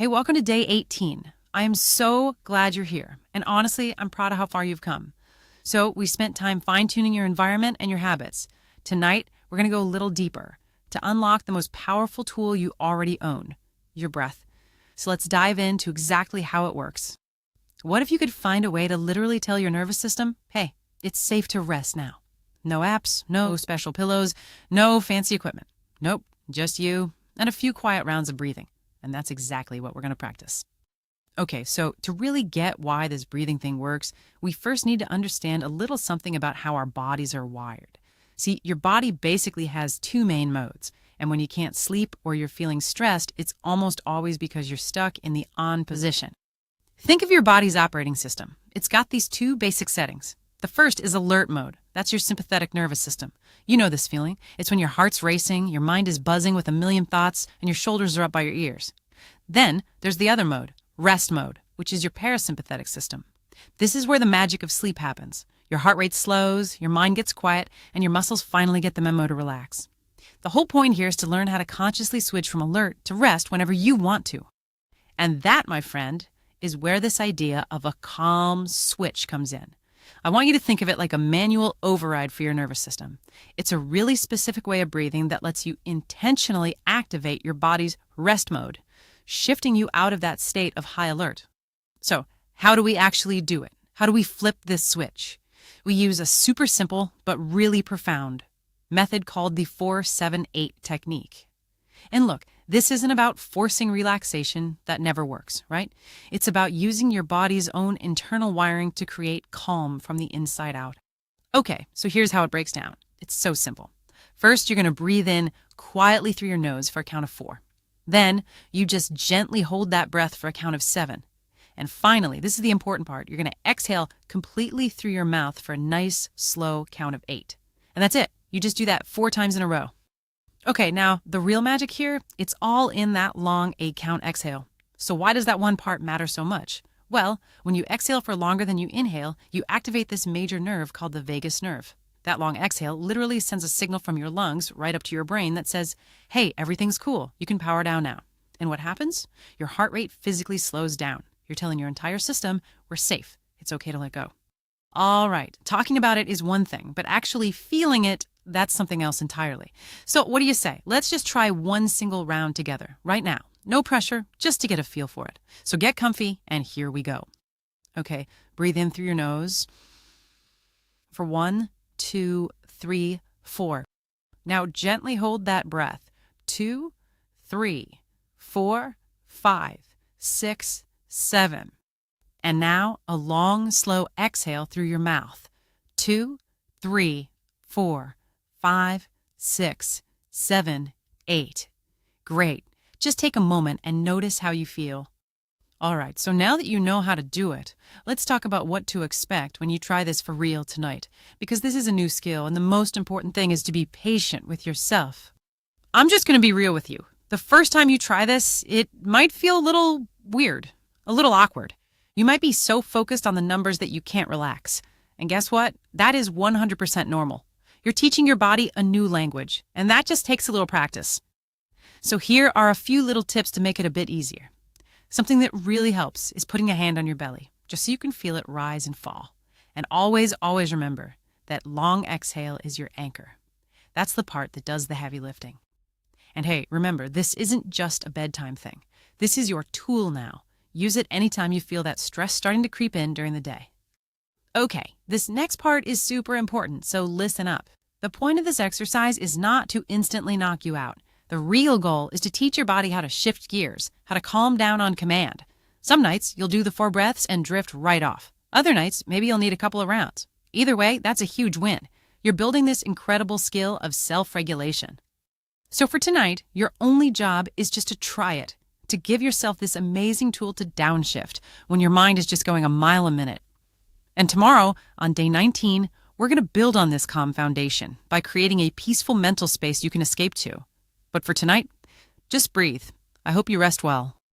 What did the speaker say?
Hey, welcome to day 18. I am so glad you're here. And honestly, I'm proud of how far you've come. So we spent time fine-tuning your environment and your habits. Tonight, we're going to go a little deeper to unlock the most powerful tool you already own, your breath. So let's dive into exactly how it works. What if you could find a way to literally tell your nervous system, hey, it's safe to rest now? No apps, no special pillows, no fancy equipment. Nope, just you and a few quiet rounds of breathing. And that's exactly what we're going to practice. Okay, so to really get why this breathing thing works, we first need to understand a little something about how our bodies are wired. See, your body basically has two main modes. And when you can't sleep or you're feeling stressed, it's almost always because you're stuck in the on position. Think of your body's operating system. It's got these two basic settings. The first is alert mode. That's your sympathetic nervous system. You know this feeling. It's when your heart's racing, your mind is buzzing with a million thoughts, and your shoulders are up by your ears. Then there's the other mode, rest mode, which is your parasympathetic system. This is where the magic of sleep happens. Your heart rate slows, your mind gets quiet, and your muscles finally get the memo to relax. The whole point here is to learn how to consciously switch from alert to rest whenever you want to. And that, my friend, is where this idea of a calm switch comes in. I want you to think of it like a manual override for your nervous system. It's a really specific way of breathing that lets you intentionally activate your body's rest mode, shifting you out of that state of high alert. So, how do we actually do it? How do we flip this switch? We use a super simple but really profound method called the 4-7-8 technique. And look, this isn't about forcing relaxation. That never works, right? It's about using your body's own internal wiring to create calm from the inside out. Okay, so here's how it breaks down. It's so simple. First, you're going to breathe in quietly through your nose for a count of 4. Then, you just gently hold that breath for a count of 7. And finally, this is the important part, you're going to exhale completely through your mouth for a nice, slow count of 8. And that's it. You just do that 4 times in a row. Okay, now, the real magic here, it's all in that long 8-count exhale. So why does that one part matter so much? Well, when you exhale for longer than you inhale, you activate this major nerve called the vagus nerve. That long exhale literally sends a signal from your lungs right up to your brain that says, hey, everything's cool. You can power down now. And what happens? Your heart rate physically slows down. You're telling your entire system, we're safe. It's okay to let go. All right, talking about it is one thing, but actually feeling it, that's something else entirely. So what do you say? Let's just try one single round together right now. No pressure, just to get a feel for it. So get comfy, and here we go. Okay, breathe in through your nose for 1, 2, 3, 4. Now gently hold that breath. 2, 3, 4, 5, 6, 7. And now a long, slow exhale through your mouth. 2, 3, 4, 5, 6, 7, 8. Great. Just take a moment and notice how you feel. All right, so now that you know how to do it, let's talk about what to expect when you try this for real tonight, because this is a new skill, and the most important thing is to be patient with yourself. I'm just going to be real with you. The first time you try this, it might feel a little weird, a little awkward. You might be so focused on the numbers that you can't relax. And guess what? That is 100% normal. You're teaching your body a new language, and that just takes a little practice. So here are a few little tips to make it a bit easier. Something that really helps is putting a hand on your belly, just so you can feel it rise and fall. And always, always remember that long exhale is your anchor. That's the part that does the heavy lifting. And hey, remember, this isn't just a bedtime thing. This is your tool now. Use it anytime you feel that stress starting to creep in during the day. Okay, this next part is super important, so listen up. The point of this exercise is not to instantly knock you out. The real goal is to teach your body how to shift gears, how to calm down on command. Some nights, you'll do the 4 breaths and drift right off. Other nights, maybe you'll need a couple of rounds. Either way, that's a huge win. You're building this incredible skill of self-regulation. So for tonight, your only job is just to try it, to give yourself this amazing tool to downshift when your mind is just going a mile a minute. And tomorrow, on day 19, we're going to build on this calm foundation by creating a peaceful mental space you can escape to. But for tonight, just breathe. I hope you rest well.